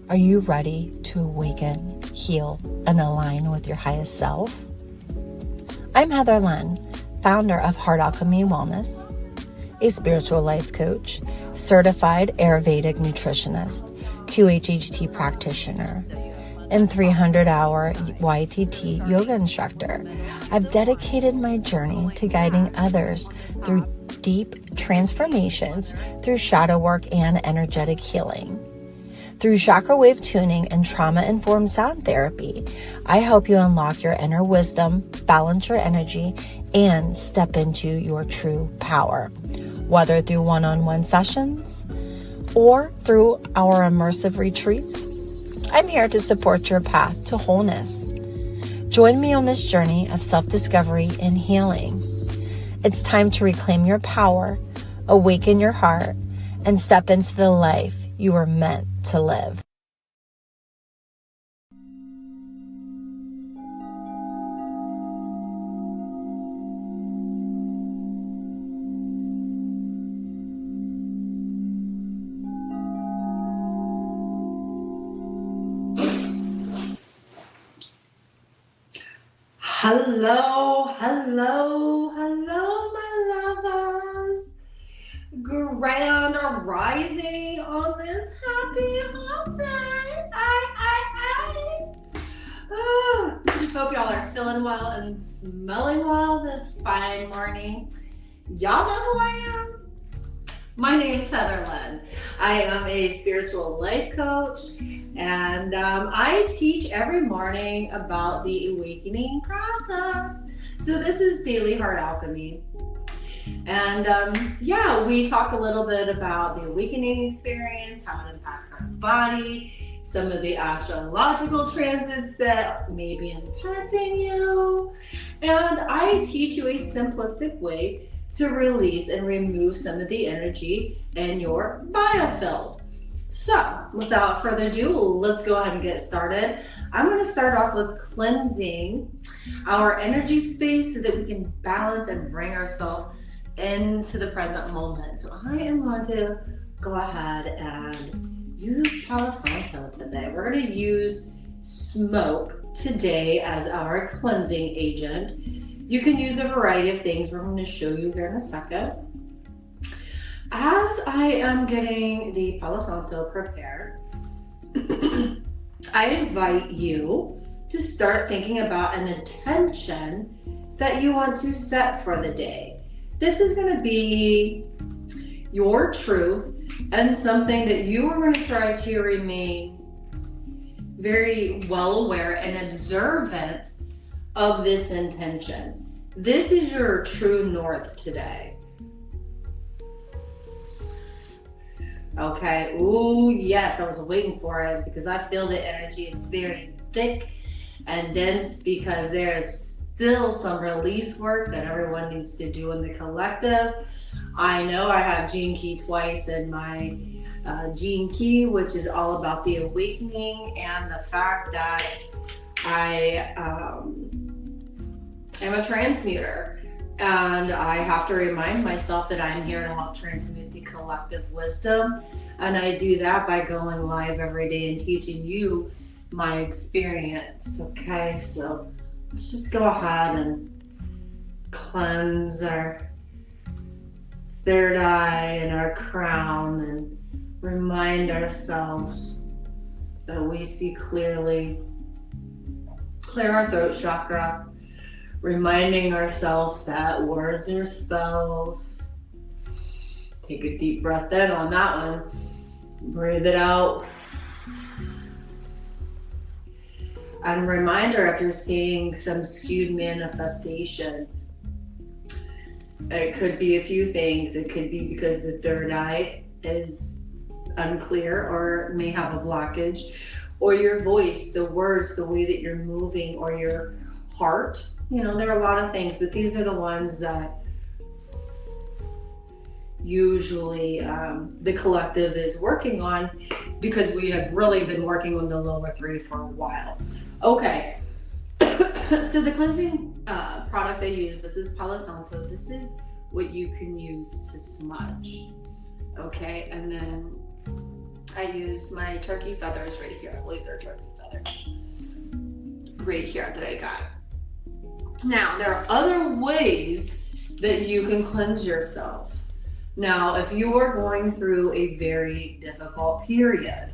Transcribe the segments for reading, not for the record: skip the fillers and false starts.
Are you ready to awaken, heal, and align with your highest self? I'm Heather Len, founder of Heart Alchemy Wellness, a spiritual life coach, certified Ayurvedic nutritionist, QHHT practitioner, and 300-hour YTT yoga instructor. I've dedicated my journey to guiding others through deep transformations through shadow work and energetic healing. Through Chakra Wave Tuning and trauma-informed sound therapy, I help you unlock your inner wisdom, balance your energy, and step into your true power. Whether through one-on-one sessions or through our immersive retreats, I'm here to support your path to wholeness. Join me on this journey of self-discovery and healing. It's time to reclaim your power, awaken your heart, and step into the life you were meant to live. Hello, hello, hello, my lovers. Grand rising on this happy holiday. Hope y'all are feeling well and smelling well this fine morning. Y'all know who I am. My name is Heather Len. I am a spiritual life coach, and I teach every morning about the awakening process. So this is Daily Heart Alchemy. And we talk a little bit about the awakening experience, how it impacts our body, some of the astrological transits that may be impacting you. And I teach you a simplistic way to release and remove some of the energy in your biofield. So without further ado, let's go ahead and get started. I'm going to start off with cleansing our energy space so that we can balance and bring ourselves into the present moment. So I am going to go ahead and use Palo Santo today. We're going to use smoke today as our cleansing agent. You can use a variety of things. We're going to show you here in a second. As I am getting the Palo Santo prepared, I invite you to start thinking about an intention that you want to set for the day. This is going to be your truth and something that you are going to try to remain very well aware and observant of this intention. This is your true north today. Okay. Ooh, yes, I was waiting for it because I feel the energy is very thick and dense because there is still some release work that everyone needs to do in the collective. I know I have Gene Key twice in my Gene Key, which is all about the awakening and the fact that I am a transmuter, and I have to remind myself that I'm here to help transmute the collective wisdom, and I do that by going live every day and teaching you my experience. Okay, so let's just go ahead and cleanse our third eye and our crown and remind ourselves that we see clearly. Clear our throat chakra, reminding ourselves that words are spells. Take a deep breath in on that one. Breathe it out. And a reminder, if you're seeing some skewed manifestations, it could be a few things. It could be because the third eye is unclear or may have a blockage, or your voice, the words, the way that you're moving, or your heart. You know, there are a lot of things, but these are the ones that usually the collective is working on, because we have really been working on the lower three for a while. Okay, so the cleansing product I use, this is Palo Santo. This is what you can use to smudge. Okay, and then I use my turkey feathers right here. I believe they're turkey feathers right here that I got. Now, there are other ways that you can cleanse yourself. Now, if you are going through a very difficult period,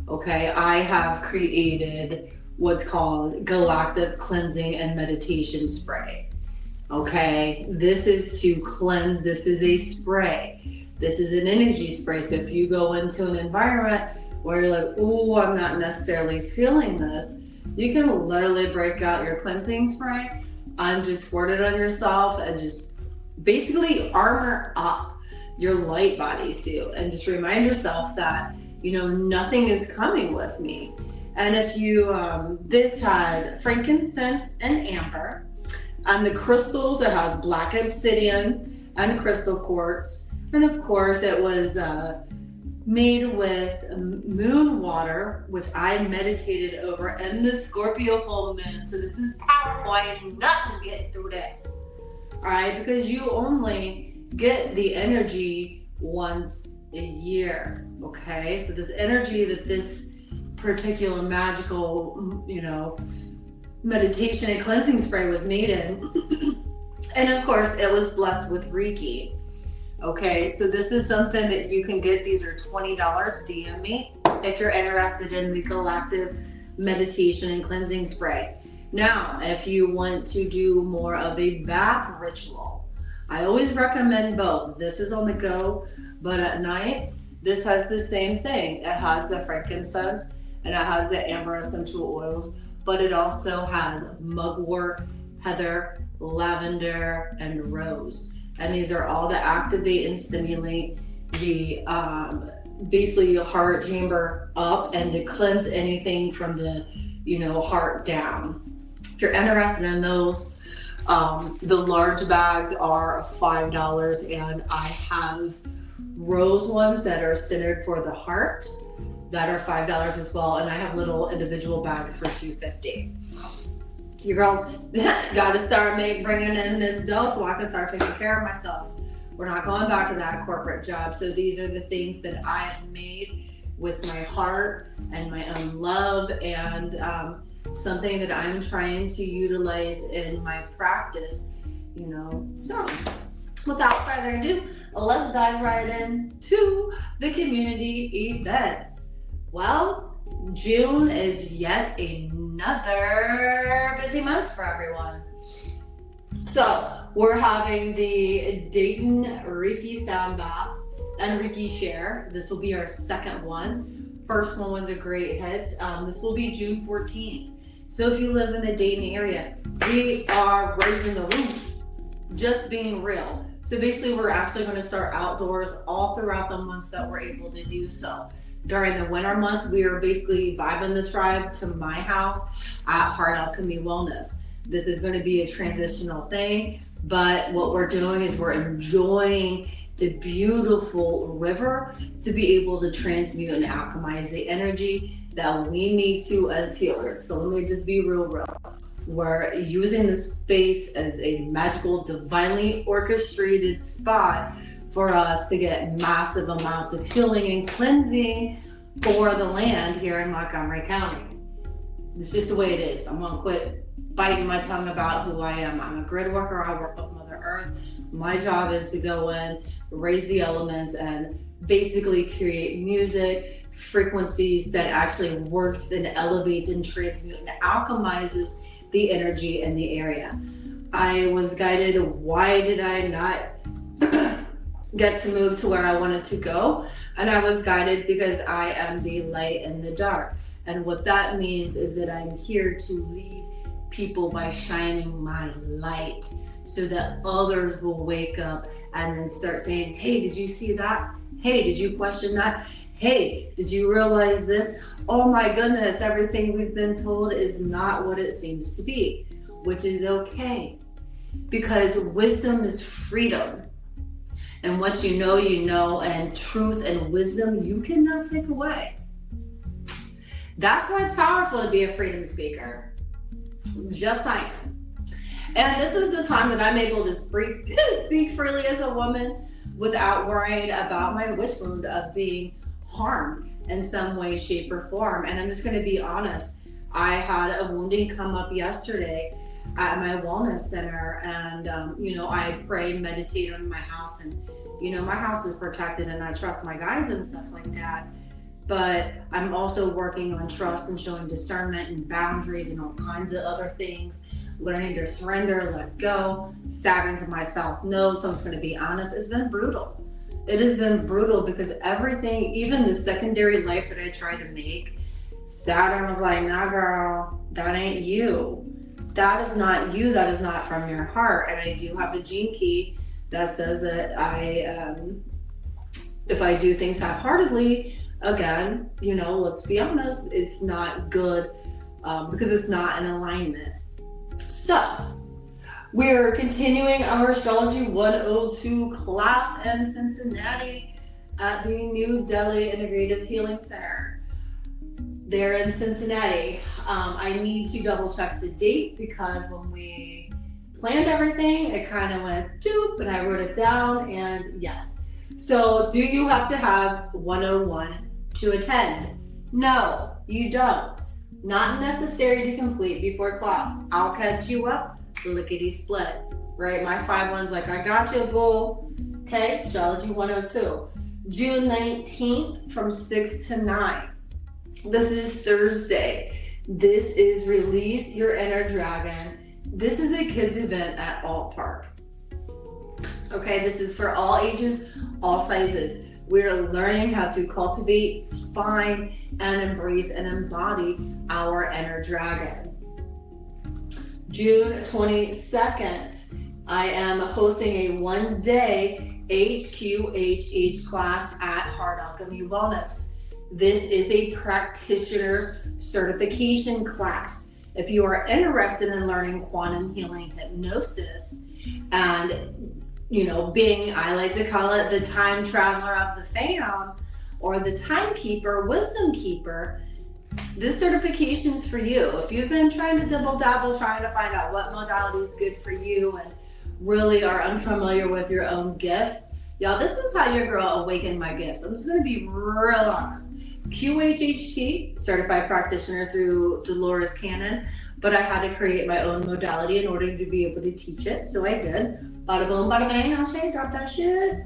okay, I have created what's called Galactic Cleansing and Meditation Spray. Okay, this is to cleanse. This is a spray. This is an energy spray. So if you go into an environment where you're like, oh, I'm not necessarily feeling this, you can literally break out your cleansing spray and just squirt it on yourself and just basically armor up your light bodysuit and just remind yourself that, you know, nothing is coming with me. And if you, this has frankincense and amber, and the crystals, it has black obsidian and crystal quartz. And of course it was made with moon water, which I meditated over in the Scorpio full moon. So this is powerful. I am not gonna get through this. All right, because you only get the energy once a year. Okay, so this energy that this particular magical, you know, meditation and cleansing spray was made in, and of course it was blessed with Reiki. Okay, so this is something that you can get. These are $20. DM me if you're interested in the Galactic Meditation and Cleansing Spray. Now, if you want to do more of a bath ritual, I always recommend both. This is on the go, but at night, this has the same thing. It has the frankincense and it has the amber essential oils, but it also has mugwort, heather, lavender, and rose. And these are all to activate and stimulate the basically your heart chamber up and to cleanse anything from the, you know, heart down. If you're interested in those, the large bags are $5, and I have rose ones that are centered for the heart that are $5 as well, and I have little individual bags for $2.50. You girls got to start bringing in this dough so I can start taking care of myself. We're not going back to that corporate job. So these are the things that I have made with my heart and my own love, and something that I'm trying to utilize in my practice, you know. So without further ado, let's dive right into the community events. Well, June is yet another busy month for everyone. So we're having the Dayton Reiki Sound Bath and Reiki Share. This will be our second one. First one was a great hit. This will be June 14th. So if you live in the Dayton area, we are raising the roof, just being real. So basically we're actually going to start outdoors all throughout the months that we're able to do so. During the winter months, we are basically vibing the tribe to my house at Heart Alchemy Wellness. This is going to be a transitional thing, but what we're doing is we're enjoying the beautiful river to be able to transmute and alchemize the energy that we need to as healers. So let me just be real. We're using this space as a magical, divinely orchestrated spot for us to get massive amounts of healing and cleansing for the land here in Montgomery County. It's just the way it is. I'm gonna quit biting my tongue about who I am. I'm a grid worker. I work with Mother Earth. My job is to go in, raise the elements, and basically create music, frequencies that actually works and elevates and transmutes and alchemizes the energy in the area. I was guided. Why did I not get to move to where I wanted to go? And I was guided because I am the light in the dark. And what that means is that I'm here to lead people by shining my light so that others will wake up and then start saying, hey, did you see that? Hey, did you question that? Hey, did you realize this? Oh my goodness, everything we've been told is not what it seems to be, which is okay, because wisdom is freedom. And what you know, and truth and wisdom you cannot take away. That's why it's powerful to be a freedom speaker. Just saying. And this is the time that I'm able to speak freely as a woman without worrying about my witch wound of being harmed in some way, shape, or form. And I'm just going to be honest. I had a wounding come up yesterday at my wellness center, and I pray and meditate in my house, and my house is protected and I trust my guides and stuff like that. But I'm also working on trust and showing discernment and boundaries and all kinds of other things, learning to surrender, let go, Saturn to myself, no. So I'm just going to be honest, it's been brutal. It has been brutal because everything, even the secondary life that I tried to make, Saturn was like, nah girl, that ain't you. That is not you. That is not from your heart. And I do have a gene key that says that if I do things half-heartedly, again, let's be honest, it's not good because it's not in alignment. So we're continuing our Astrology 102 class in Cincinnati at the New Delhi Integrative Healing Center. They're in Cincinnati. I need to double check the date because when we planned everything, it kind of went doop, and I wrote it down, and yes. So do you have to have 101 to attend? No, you don't. Not necessary to complete before class. I'll catch you up, lickety split, right? My 5-1's like, I got you, boo. Okay, Astrology 102. June 19th from 6 to 9. This is Thursday. This is Release Your Inner Dragon. This is a kids event at Alt Park. Okay, this is for all ages, all sizes. We're learning how to cultivate, find, and embrace and embody our inner dragon. June 22nd, I am hosting a 1-day HQHH class at Heart Alchemy Wellness. This is a practitioner's certification class. If you are interested in learning quantum healing hypnosis and, being, I like to call it the time traveler of the fam or the timekeeper, wisdom keeper, this certification is for you. If you've been trying to dibble dabble, trying to find out what modality is good for you and really are unfamiliar with your own gifts, y'all, this is how your girl awakened my gifts. I'm just going to be real honest. QHHT, certified practitioner through Dolores Cannon, but I had to create my own modality in order to be able to teach it. So I did. Bada boom, bada bang, I'll say, drop that shit.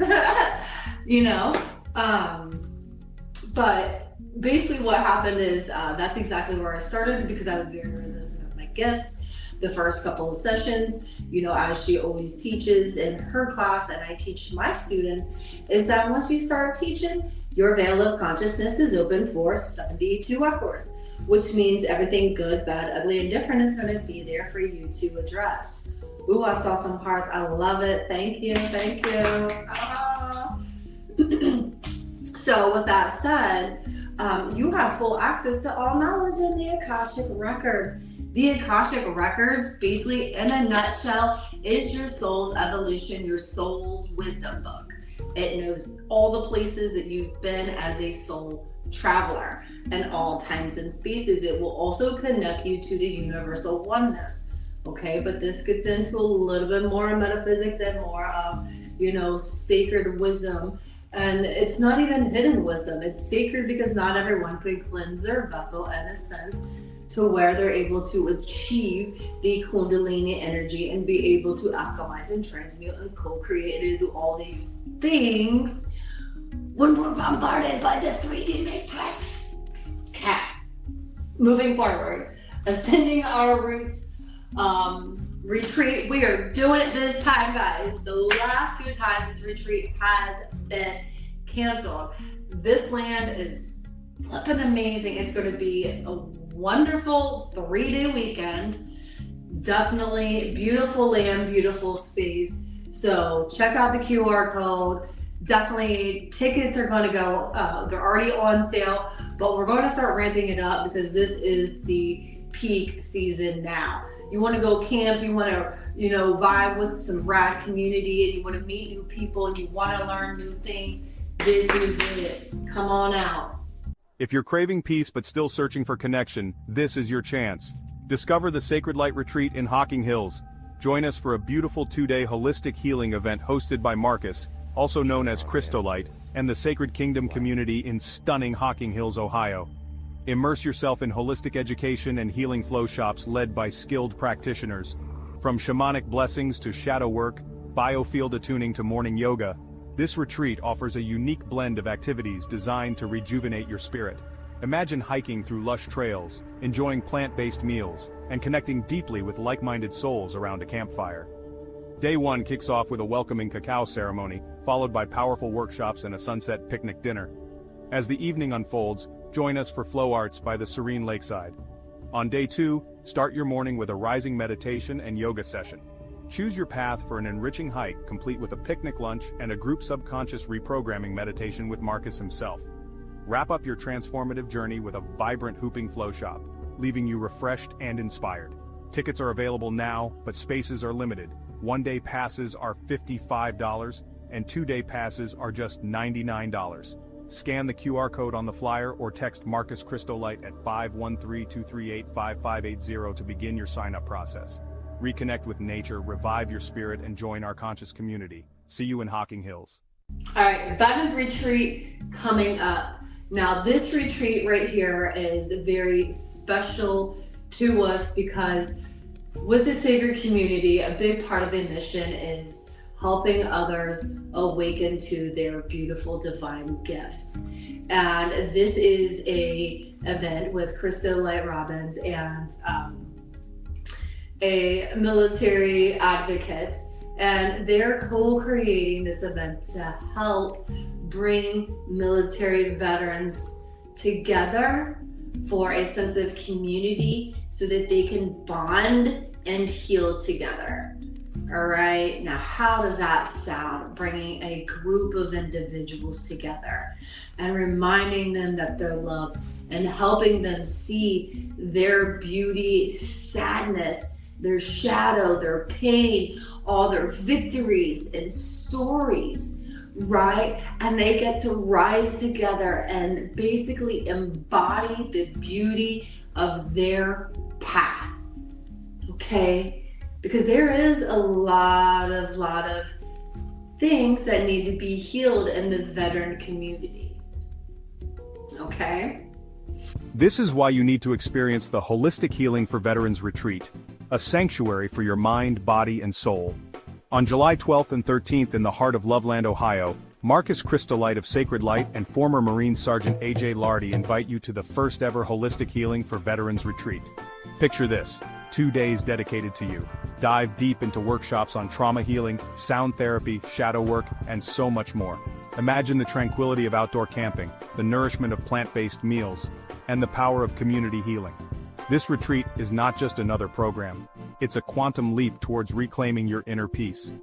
But basically what happened is that's exactly where I started because I was very resistant of my gifts. The first couple of sessions, as she always teaches in her class and I teach my students, is that once you start teaching, your veil of consciousness is open for 72 hours, which means everything good, bad, ugly, and different is going to be there for you to address. Ooh, I saw some hearts. I love it. Thank you. Thank you. So with that said, you have full access to all knowledge in the Akashic Records. The Akashic Records, basically in a nutshell, is your soul's evolution, your soul's wisdom book. It knows all the places that you've been as a soul traveler and all times and spaces. It will also connect you to the universal oneness. Okay, but this gets into a little bit more metaphysics and more of, sacred wisdom. And it's not even hidden wisdom. It's sacred because not everyone can cleanse their vessel in a sense to where they're able to achieve the Kundalini energy and be able to alchemize and transmute and co-create and do all these things when we're bombarded by the 3D matrix. Okay. Moving forward, ascending our roots, retreat. We are doing it this time, guys. The last 2 times this retreat has been canceled. This land is flipping amazing. It's going to be a wonderful 3-day weekend. Definitely beautiful land, beautiful space. So check out the QR code. Definitely tickets are going to go, they're already on sale, but we're going to start ramping it up because this is the peak season now. You want to go camp, you want to, vibe with some rad community, and you want to meet new people, and you want to learn new things. This is it. Come on out. If you're craving peace but still searching for connection, this is your chance. Discover the Sacred Light Retreat in Hocking Hills. Join us for a beautiful 2-day holistic healing event hosted by Marcus, also known as Crystolite, and the Sacred Kingdom community in stunning Hocking Hills, Ohio. Immerse yourself in holistic education and healing flow shops led by skilled practitioners. From shamanic blessings to shadow work, biofield attuning to morning yoga, this retreat offers a unique blend of activities designed to rejuvenate your spirit. Imagine hiking through lush trails, enjoying plant-based meals, and connecting deeply with like-minded souls around a campfire. Day 1 kicks off with a welcoming cacao ceremony, followed by powerful workshops and a sunset picnic dinner. As the evening unfolds, join us for flow arts by the serene lakeside. On Day 2, start your morning with a rising meditation and yoga session. Choose your path for an enriching hike complete with a picnic lunch and a group subconscious reprogramming meditation with Marcus himself. Wrap up your transformative journey with a vibrant hooping flow shop, leaving you refreshed and inspired. Tickets are available now, but spaces are limited. One-day passes are $55, and two-day passes are just $99. Scan the QR code on the flyer or text Marcus Crystolite at 513-238-5580 to begin your sign-up process. Reconnect with nature, revive your spirit, and join our conscious community. See you in Hocking Hills. All right, Veterans Retreat coming up. Now, this retreat right here is very special to us because with the Savior community, a big part of the mission is helping others awaken to their beautiful divine gifts. And this is a event with Crystolite Robbins and a military advocate, and they're co-creating this event to help bring military veterans together for a sense of community so that they can bond and heal together. All right, now how does that sound? Bringing a group of individuals together and reminding them that they're loved and helping them see their beauty, sadness, their shadow, their pain, all their victories and stories, right? And they get to rise together and basically embody the beauty of their path, okay? Because there is a lot of things that need to be healed in the veteran community, okay? This is why you need to experience the Holistic Healing for Veterans Retreat, a sanctuary for your mind, body, and soul. On July 12th and 13th in the heart of Loveland, Ohio, Marcus Crystolite of Sacred Light and former Marine Sergeant A.J. Lardy invite you to the first ever Holistic Healing for Veterans Retreat. Picture this, 2 days dedicated to you. Dive deep into workshops on trauma healing, sound therapy, shadow work, and so much more. Imagine the tranquility of outdoor camping, the nourishment of plant-based meals, and the power of community healing. This retreat is not just another program. It's a quantum leap towards reclaiming your inner peace.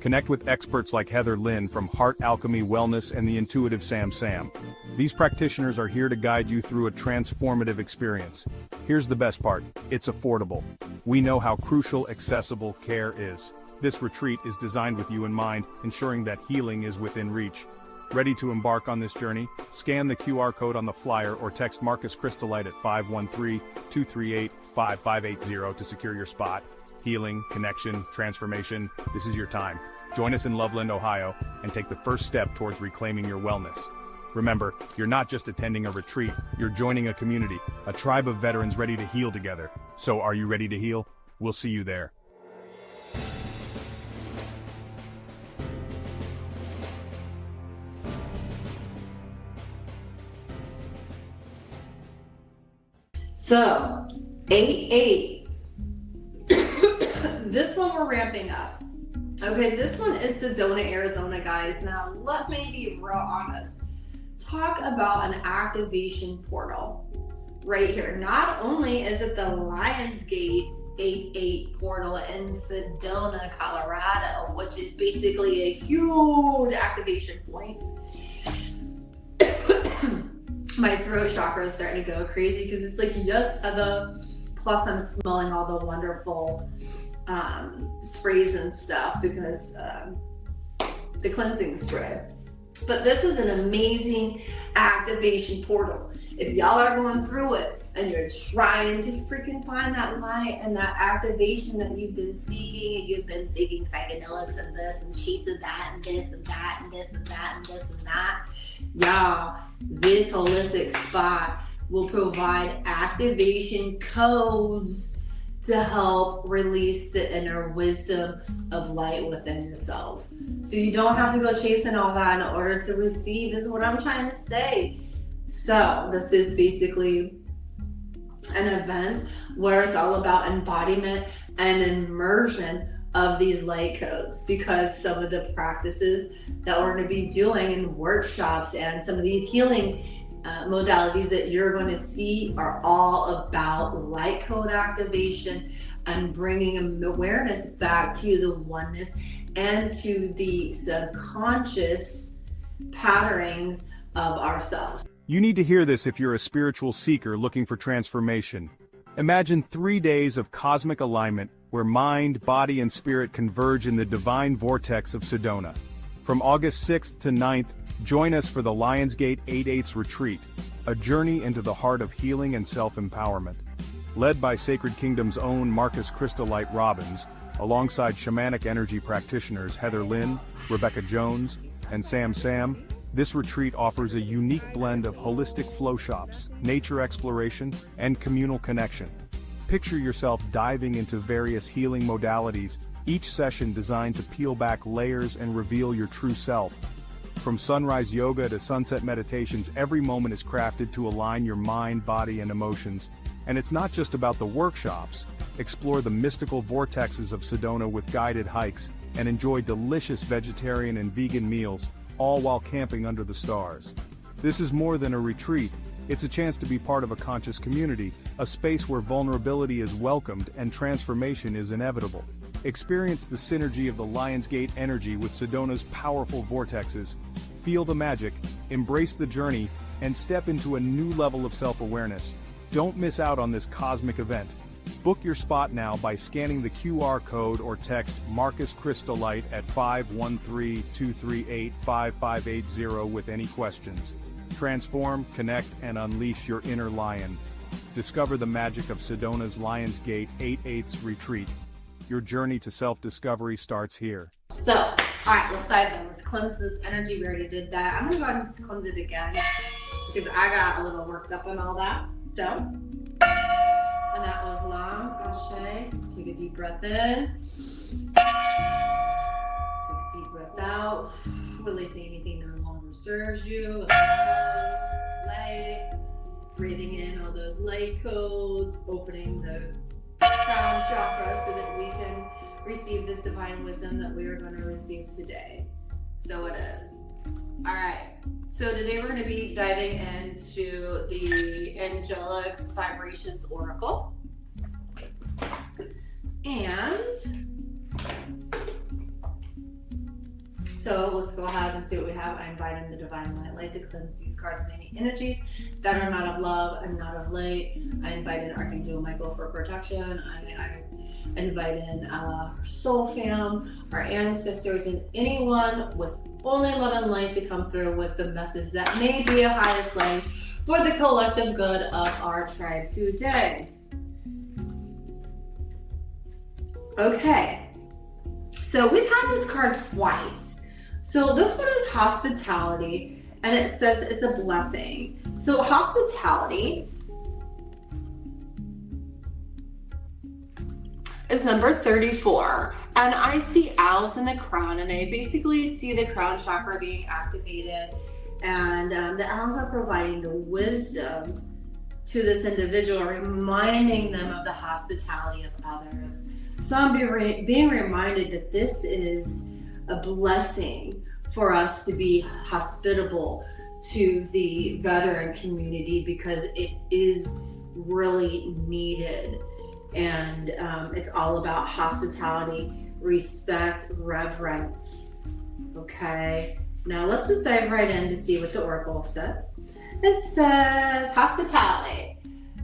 Connect with experts like Heather Lynn from Heart Alchemy Wellness and the intuitive Sam. These practitioners are here to guide you through a transformative experience. Here's the best part, it's affordable. We know how crucial accessible care is. This retreat is designed with you in mind, ensuring that healing is within reach. Ready to embark on this journey? Scan the QR code on the flyer or text Marcus Crystolite at 513-238-5580 to secure your spot. Healing, connection, transformation, this is your time. Join us in Loveland, Ohio, and take the first step towards reclaiming your wellness. Remember, you're not just attending a retreat, you're joining a community, a tribe of veterans ready to heal together. So are you ready to heal? We'll see you there. So, 8/8. This one we're ramping up. Okay, this one is Sedona, Arizona, guys. Now, let me be real honest. Talk about an activation portal right here. Not only is it the Lionsgate 8/8 portal in Sedona, Colorado, which is basically a huge activation point. My throat chakra is starting to go crazy because it's like, yes, Heather. Plus, I'm smelling all the wonderful sprays and stuff because the cleansing spray. But this is an amazing activation portal. If y'all are going through it, and you're trying to freaking find that light and that activation that you've been seeking, and you've been seeking psychedelics and this and chasing that and this and that and this and that and this and that, y'all, this holistic spot will provide activation codes to help release the inner wisdom of light within yourself. So you don't have to go chasing all that in order to receive, is what I'm trying to say. So this is basically an event where it's all about embodiment and immersion of these light codes, because some of the practices that we're going to be doing in workshops and some of the healing modalities that you're going to see are all about light code activation and bringing awareness back to the oneness and to the subconscious patterns of ourselves. You need to hear this if you're a spiritual seeker looking for transformation. Imagine 3 days of cosmic alignment where mind, body, and spirit converge in the divine vortex of Sedona. From August 6th to 9th, join us for the Lionsgate 8/8 Retreat, a journey into the heart of healing and self-empowerment. Led by Sacred Kingdom's own Marcus Crystallite Robbins, alongside shamanic energy practitioners Heather Lynn, Rebecca Jones, and Sam, this retreat offers a unique blend of holistic flow shops, nature exploration, and communal connection. Picture yourself diving into various healing modalities, each session designed to peel back layers and reveal your true self. From sunrise yoga to sunset meditations, every moment is crafted to align your mind, body, and emotions. And it's not just about the workshops. Explore the mystical vortexes of Sedona with guided hikes, and enjoy delicious vegetarian and vegan meals, all while camping under the stars. This is more than a retreat. It's a chance to be part of a conscious community, a space where vulnerability is welcomed and transformation is inevitable. Experience the synergy of the Lionsgate energy with Sedona's powerful vortexes. Feel the magic, embrace the journey, and step into a new level of self-awareness. Don't miss out on this cosmic event. Book your spot now by scanning the QR code or text Marcus Crystallite at 513-238-5580 with any questions. Transform, connect, and unleash your inner lion. Discover the magic of Sedona's Lionsgate 8/8 Retreat. Your journey to self-discovery starts here. So, all right, let's dive in. Let's cleanse this energy. We already did that. I'm gonna go ahead and just cleanse it again because I got a little worked up on all that. So, and that was long. Ashe. Take a deep breath in. Take a deep breath out. Releasing anything no longer serves you. Light. Breathing in all those light codes. Opening the crown chakra so that we can receive this divine wisdom that we are going to receive today. So it is. All right. So today we're going to be diving into the Angelic Vibrations Oracle. And so let's go ahead and see what we have. I invite in the divine light to cleanse these cards of any energies that are not of love and not of light. I invite in Archangel Michael for protection. I invite in our soul fam, our ancestors, and anyone with only love and light to come through with the message that may be a highest light for the collective good of our tribe today. Okay, so we've had this card twice. So this one is hospitality, and it says it's a blessing. So hospitality is number 34, and I see owls in the crown, and I basically see the crown chakra being activated, and the owls are providing the wisdom to this individual, reminding them of the hospitality of others. So I'm being reminded that this is a blessing for us to be hospitable to the veteran community, because it is really needed. And it's all about hospitality, respect, reverence. Okay, now let's just dive right in to see what the oracle says. It says hospitality.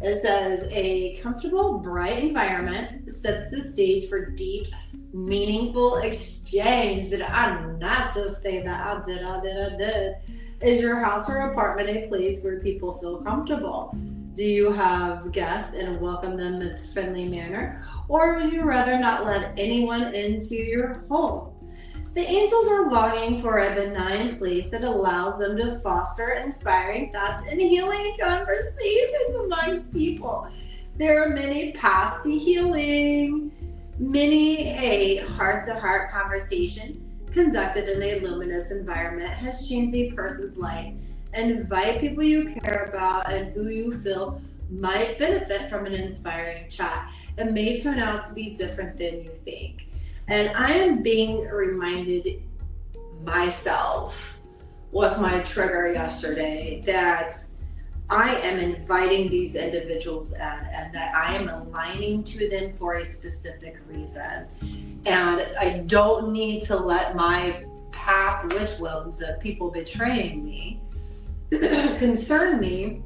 It says a comfortable, bright environment sets the stage for deep, meaningful exchange. Did I not just say that? I did. Is your house or apartment a place where people feel comfortable? Do you have guests and welcome them in a friendly manner? Or would you rather not let anyone into your home? The angels are longing for a benign place that allows them to foster inspiring thoughts and healing conversations amongst people. There are many paths to healing. Many a heart-to-heart conversation conducted in a luminous environment has changed a person's life. Invite people you care about and who you feel might benefit from an inspiring chat. It may turn out to be different than you think. And I am being reminded myself with my trigger yesterday that I am inviting these individuals in and that I am aligning to them for a specific reason. And I don't need to let my past witch wounds of people betraying me concern me,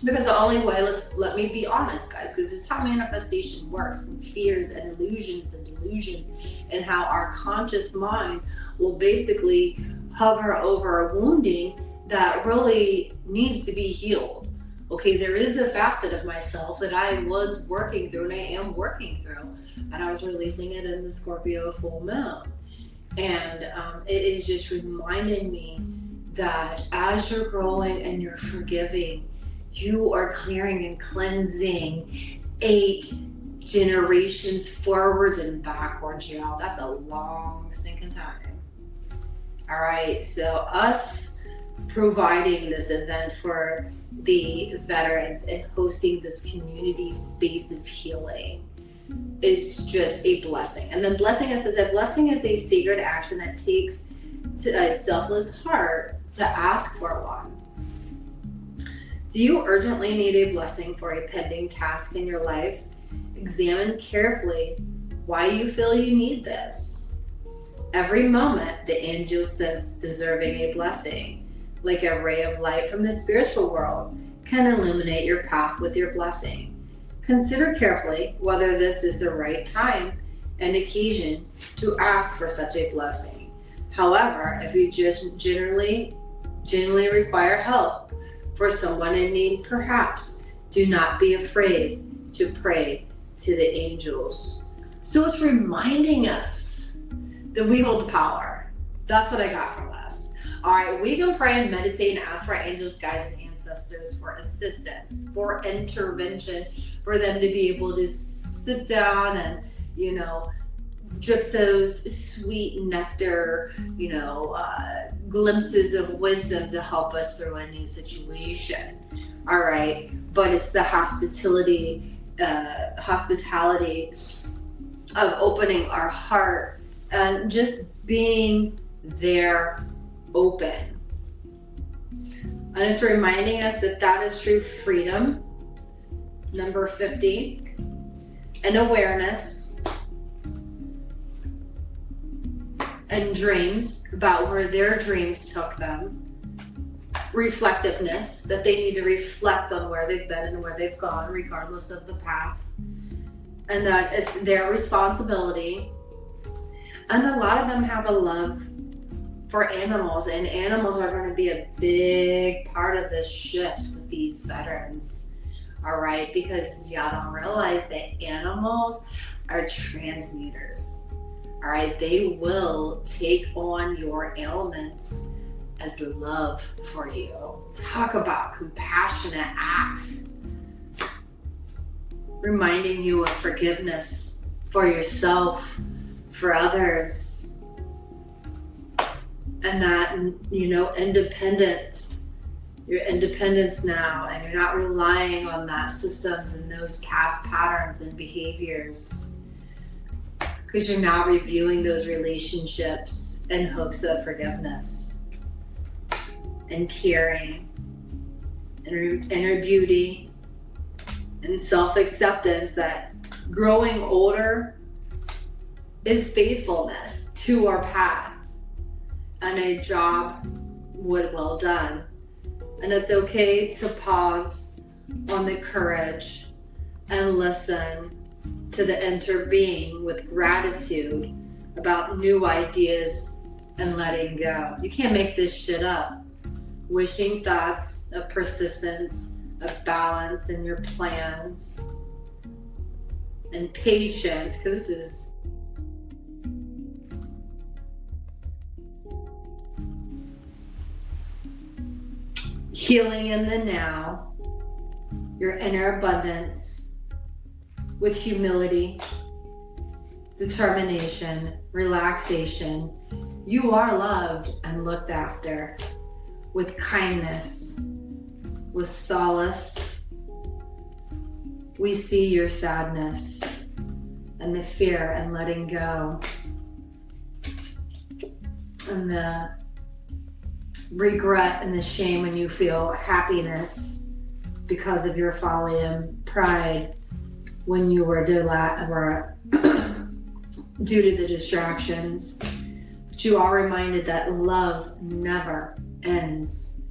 because the only way, let me be honest, guys, because it's how manifestation works, and fears and illusions and delusions, and how our conscious mind will basically hover over a wounding that really needs to be healed. Okay, there is a facet of myself that I was working through and I am working through, and I was releasing it in the Scorpio full moon. And it is just reminding me that as you're growing and you're forgiving, you are clearing and cleansing 8 generations forwards and backwards, y'all. That's a long stinking time. All right, so us providing this event for the veterans and hosting this community space of healing is just a blessing. And then blessing is a sacred action that takes to a selfless heart to ask for one. Do you urgently need a blessing for a pending task in your life? Examine carefully why you feel you need this. Every moment, the angel sense deserving a blessing, like a ray of light from the spiritual world, can illuminate your path with your blessing. Consider carefully whether this is the right time and occasion to ask for such a blessing. However, if you just genuinely require help for someone in need, perhaps do not be afraid to pray to the angels. So it's reminding us that we hold the power. That's what I got from this. All right, we can pray and meditate and ask for our angels, guides, and ancestors for assistance, for intervention, for them to be able to sit down and, drip those sweet nectar, glimpses of wisdom to help us through any situation. All right, but it's the hospitality of opening our heart and just being there open. And it's reminding us that is true freedom. Number 50, and awareness and dreams about where their dreams took them. Reflectiveness, that they need to reflect on where they've been and where they've gone, regardless of the past. And that it's their responsibility. And a lot of them have a love for animals, and animals are going to be a big part of this shift with these veterans. All right, because y'all don't realize that animals are transmuters. All right, they will take on your ailments as love for you. Talk about compassionate acts. Reminding you of forgiveness for yourself, for others. And that, independence. Your independence now, and you're not relying on that systems and those past patterns and behaviors. Because you're now reviewing those relationships in hopes of forgiveness and caring and inner beauty and self-acceptance, that growing older is faithfulness to our path and a job well done. And it's okay to pause on the courage and listen to the inner being with gratitude about new ideas and letting go. You can't make this shit up. Wishing thoughts of persistence of balance in your plans and patience, because this is healing in the now, your inner abundance with humility, determination, relaxation. You are loved and looked after with kindness, with solace. We see your sadness and the fear and letting go and the regret and the shame when you feel happiness because of your folly and pride when you were due to the distractions. But you are reminded that love never ends.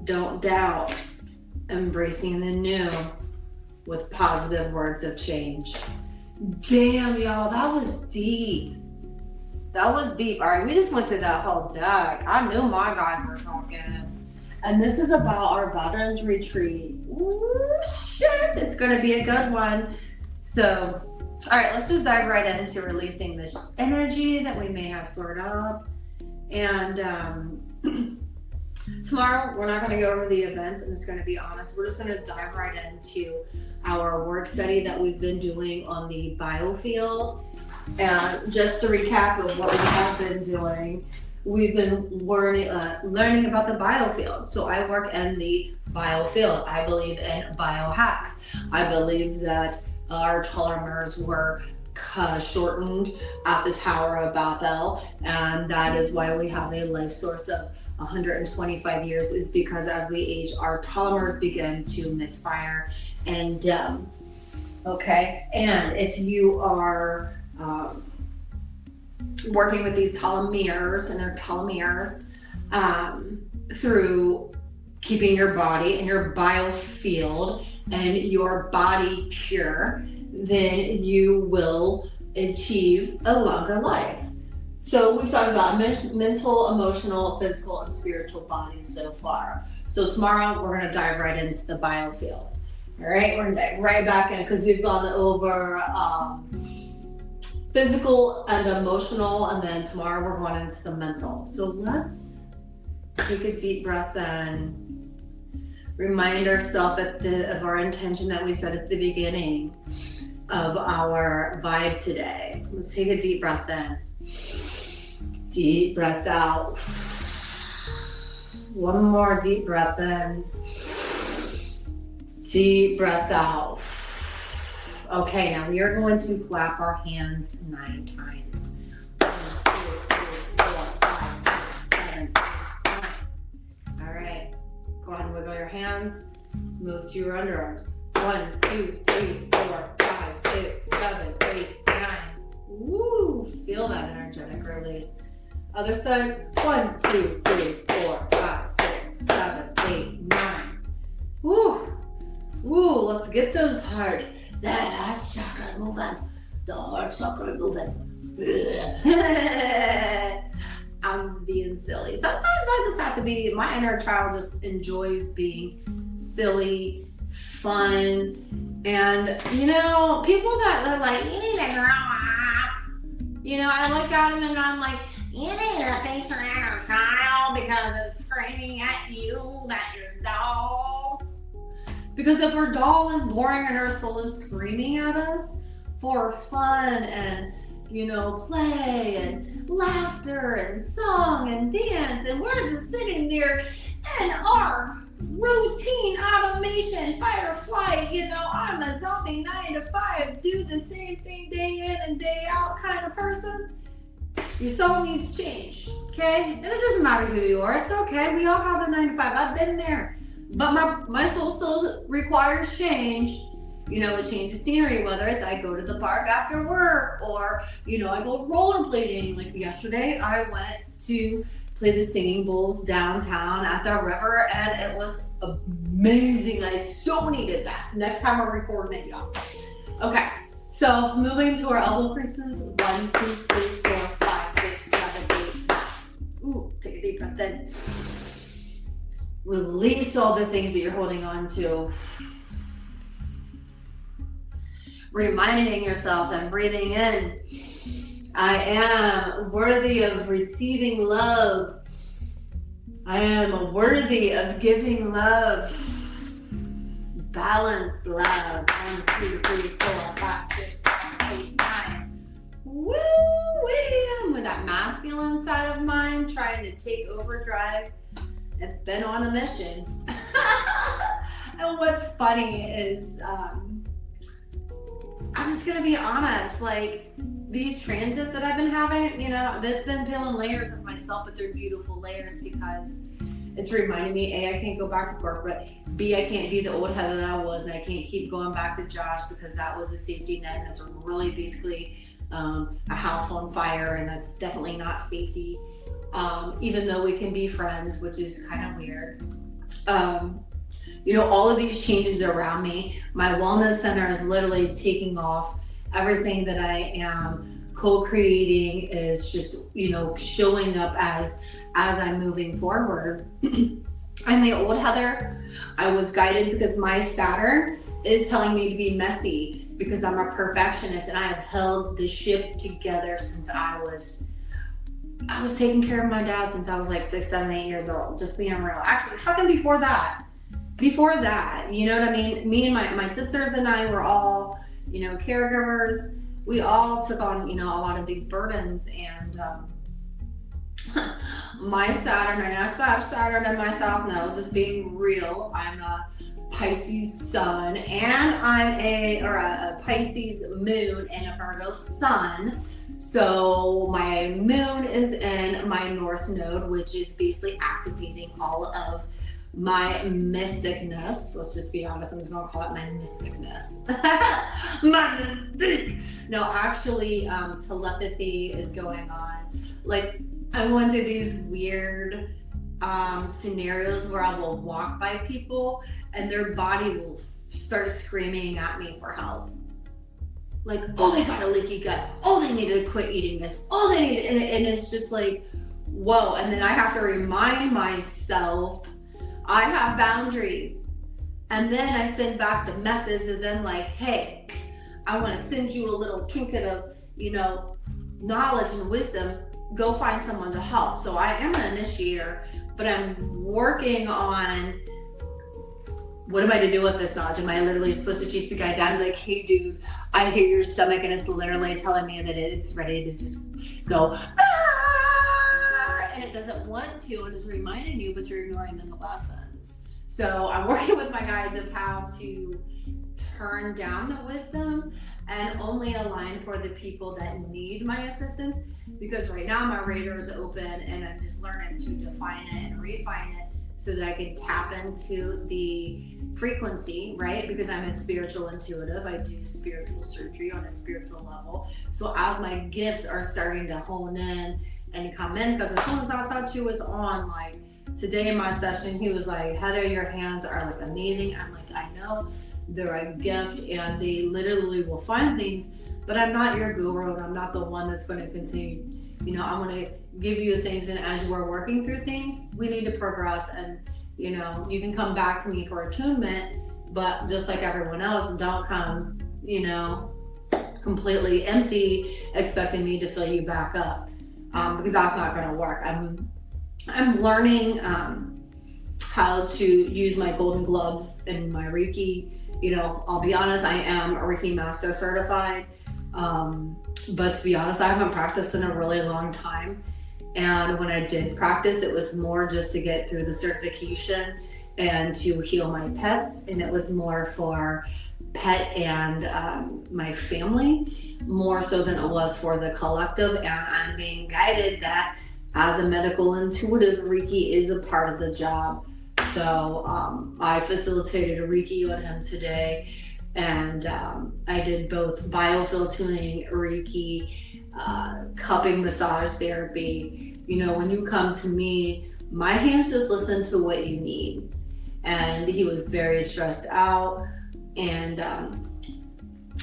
Don't doubt, embracing the new with positive words of change. Damn, y'all, that was deep. That was deep. All right, we just went through that whole deck. I knew my guys were talking. And this is about our Veterans Retreat. Ooh, shit, it's gonna be a good one. So, all right, let's just dive right into releasing this energy that we may have stored up. And tomorrow, we're not gonna go over the events. I'm just gonna be honest. We're just gonna dive right into our work study that we've been doing on the biofield. And just to recap of what we have been doing, we've been learning about the biofield. So I work in the biofield. I believe in biohacks. I believe that our telomeres were shortened at the Tower of Babel, and that is why we have a life source of 125 years, is because as we age, our telomeres begin to misfire and okay. And if you are working with these telomeres and their telomeres through keeping your body and your biofield and your body pure, then you will achieve a longer life. So we've talked about mental, emotional, physical, and spiritual bodies so far. So tomorrow we're going to dive right into the biofield. All right, we're going to dive right back in because we've gone over physical and emotional, and then tomorrow we're going into the mental. So let's take a deep breath in. Remind ourselves of our intention that we said at the beginning of our vibe today. Let's take a deep breath in. Deep breath out. One more deep breath in. Deep breath out. Okay, now we are going to clap our hands 9 times. 1, 2, 3, 4, 5, 6, 7, 8, 9. All right, go ahead and wiggle your hands. Move to your underarms. 1, 2, 3, 4, 5, 6, 7, 8, 9. Woo! Feel that energetic release. Other side. 1, 2, 3, 4, 5, 6, 7, 8, 9. Woo! Woo! Let's get those heart. That's chakra moving. The heart chakra moving. I'm just being silly. Sometimes I just have to be, my inner child just enjoys being silly, fun, and people that are like, you need to grow up. I look at them and I'm like, you need to face your inner child because it's screaming at you that you're dull. Because if we're dull and boring and our soul is screaming at us for fun and, play and laughter and song and dance, and we're just sitting there in our routine automation, fight or flight, I'm a zombie 9 to 5, do the same thing day in and day out kind of person, your soul needs change, okay? And it doesn't matter who you are, it's okay. We all have a 9 to 5, I've been there. But my soul still requires change. A change of scenery, whether it's I go to the park after work or, I go rollerblading. Like yesterday, I went to play the singing bowls downtown at the river, and it was amazing. I so needed that. Next time we're recording it, y'all. Okay, so moving to our elbow creases. 1, 2, 3, 4, 5, 6, 7, 8, 9. Ooh, take a deep breath in. Release all the things that you're holding on to. Reminding yourself and breathing in, I am worthy of receiving love. I am worthy of giving love. Balanced love. 1, 2, 3, 4, 5, 6, 7, 8, 9. Woo-wee! With that masculine side of mine trying to take overdrive, it's been on a mission. And what's funny is, I'm just gonna be honest, like these transits that I've been having, you know, that's been peeling layers of myself, but they're beautiful layers because it's reminding me, A, I can't go back to corporate, B, I can't be the old Heather that I was, and I can't keep going back to Josh because that was a safety net. That's really basically a house on fire, and that's definitely not safety. Even though we can be friends, which is kind of weird. You know, all of these changes around me, my wellness center is literally taking off. Everything that I am co-creating is just, you know, showing up as I'm moving forward. I'm the old Heather. I was guided because my Saturn is telling me to be messy because I'm a perfectionist, and I have held the ship together since I was taking care of my dad since I was like 6, 7, 8 years old, just being real. Actually, fucking before that, you know what I mean? Me and my sisters and I were all, you know, caregivers. We all took on, you know, a lot of these burdens, and my Saturn, and I have Saturn in my South Node, just being real. I'm a Pisces sun, and I'm a Pisces moon and a Virgo sun. So my moon is in my North Node, which is basically activating all of my mysticness. Let's just be honest, I'm just gonna call it my mysticness. My mystique. No, actually, telepathy is going on. Like, I'm going through these weird scenarios where I will walk by people and their body will start screaming at me for help. Like, oh, they got a leaky gut. Oh, they need to quit eating this. Oh, they need, and it's just like, whoa. And then I have to remind myself I have boundaries. And then I send back the message to them like, hey, I want to send you a little trinket of, you know, knowledge and wisdom. Go find someone to help. So I am an initiator, but I'm working on, what am I to do with this knowledge? Am I literally supposed to chase the guy down and be like, hey dude, I hear your stomach and it's literally telling me that it's ready to just go, and it doesn't want to, and it's reminding you, but you're ignoring the lessons. So I'm working with my guides of how to turn down the wisdom and only align for the people that need my assistance, because right now my radar is open and I'm just learning to define it and refine it so that I can tap into the frequency, right? Because I'm a spiritual intuitive. I do spiritual surgery on a spiritual level. So as my gifts are starting to hone in and come in, because as soon as I touch you was on, like today in my session, he was like, Heather, your hands are like amazing. I'm like, I know, they're a gift and they literally will find things, but I'm not your guru and I'm not the one that's going to continue. You know, I'm going to give you things, and as we're working through things, we need to progress, and you know, you can come back to me for attunement, but just like everyone else, don't come, you know, completely empty expecting me to fill you back up, because that's not going to work. I'm learning how to use my golden gloves and my Reiki. You know, I'll be honest, I am a Reiki master certified, but to be honest, I haven't practiced in a really long time. And when I did practice, it was more just to get through the certification and to heal my pets. And it was more for pet and my family, more so than it was for the collective. And I'm being guided that as a medical intuitive, Reiki is a part of the job. So I facilitated a Reiki on him today. And I did both biofield tuning, Reiki, cupping, massage therapy. You know, when you come to me, my hands just listen to what you need. And he was very stressed out and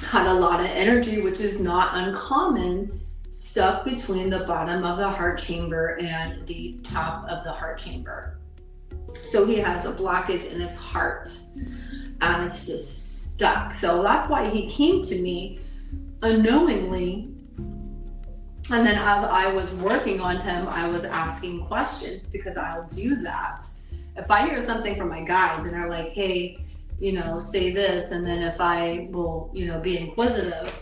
had a lot of energy, which is not uncommon, stuck between the bottom of the heart chamber and the top of the heart chamber. So he has a blockage in his heart, and it's just stuck. So that's why he came to me unknowingly. And then as I was working on him, I was asking questions, because I'll do that. If I hear something from my guides and they're like, hey, say this, and then if I will, be inquisitive,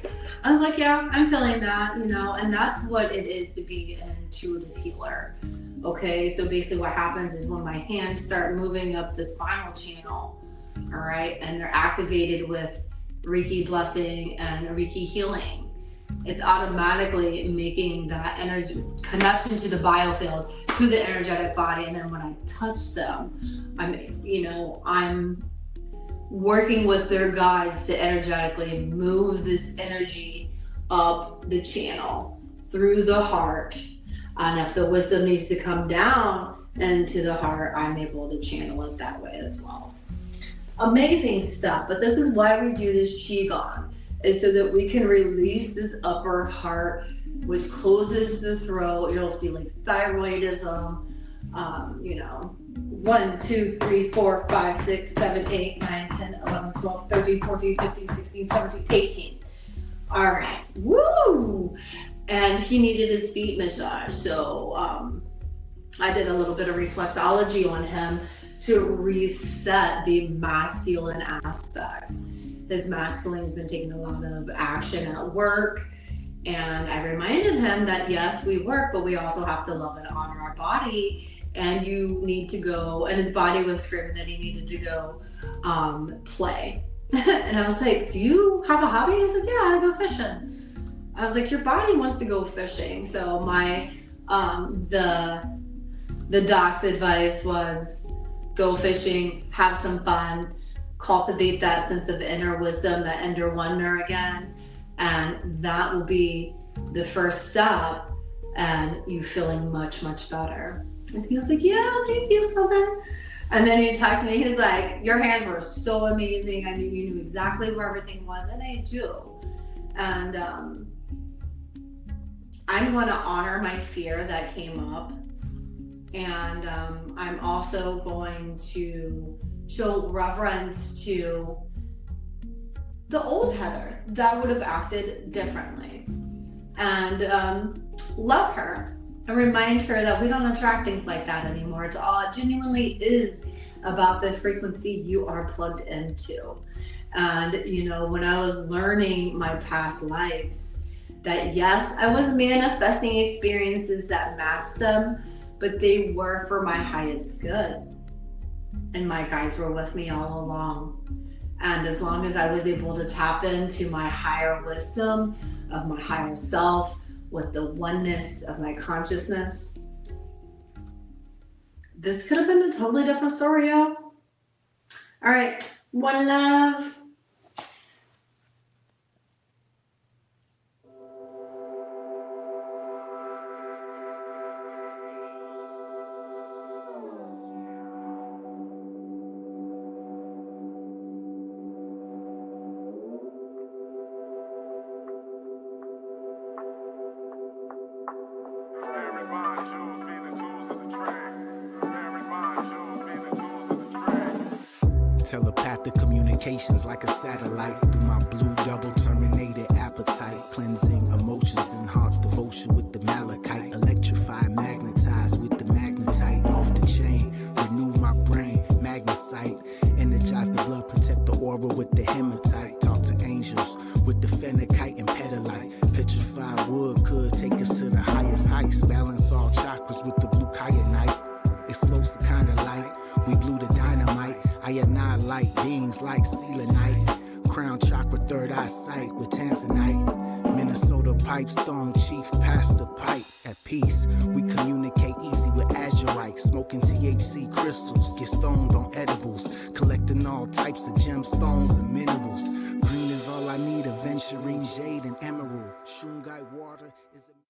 I'm like, yeah, I'm feeling that, and that's what it is to be an intuitive healer. Okay, so basically what happens is when my hands start moving up the spinal channel, all right, and they're activated with Reiki blessing and Reiki healing, it's automatically making that energy connection to the biofield through the energetic body. And then when I touch them, I'm working with their guides to energetically move this energy up the channel through the heart. And if the wisdom needs to come down into the heart, I'm able to channel it that way as well. Amazing stuff. But this is why we do this Qigong, is so that we can release this upper heart, which closes the throat. You'll see like thyroidism, 1, 2, 3, 4, 5, 6, 7, 8, 9, 10, 11, 12, 13, 14, 15, 16, 17, 18. All right, woo! And he needed his feet massaged. So I did a little bit of reflexology on him to reset the masculine aspects. His masculine has been taking a lot of action at work. And I reminded him that yes, we work, but we also have to love and honor our body. And you need to go, and his body was screaming that he needed to go play. And I was like, do you have a hobby? He's like, yeah, I go fishing. I was like, your body wants to go fishing. So my, the doc's advice was go fishing, have some fun, cultivate that sense of inner wisdom, that inner wonder again. And that will be the first step, and you feeling much, much better. And he was like, yeah, thank you, brother. And then he texted me, he's like, your hands were so amazing. I knew you knew exactly where everything was, and I do. And I'm going to honor my fear that came up. And I'm also going to show reverence to the old Heather that would have acted differently. And love her and remind her that we don't attract things like that anymore. It genuinely is about the frequency you are plugged into. And when I was learning my past lives, that yes, I was manifesting experiences that matched them, but they were for my highest good. And my guides were with me all along. And as long as I was able to tap into my higher wisdom of my higher self with the oneness of my consciousness, this could have been a totally different story, y'all. All right, one love. Telepathic communications like a satellite through my blue double terminated appetite, cleansing emotions and heart's devotion with the malachite, electrify, magnetize with the magnetite, off the chain, renew my brain, magnesite, energize the blood, protect the aura with the hematite, talk to angels with the phenakite and pedalite, petrified wood could take us to the highest heights, balance all chakras with the blue kyanite, explosive kind of light, we blew the dynamite, I annihilate beings like selenite, crown chakra, third eye sight with tanzanite, Minnesota pipestone, chief pastor pipe, at peace, we communicate easy with azurite, smoking THC crystals, get stoned on edibles, collecting all types of gemstones and minerals, green is all I need, aventurine jade and emerald, shungite water is a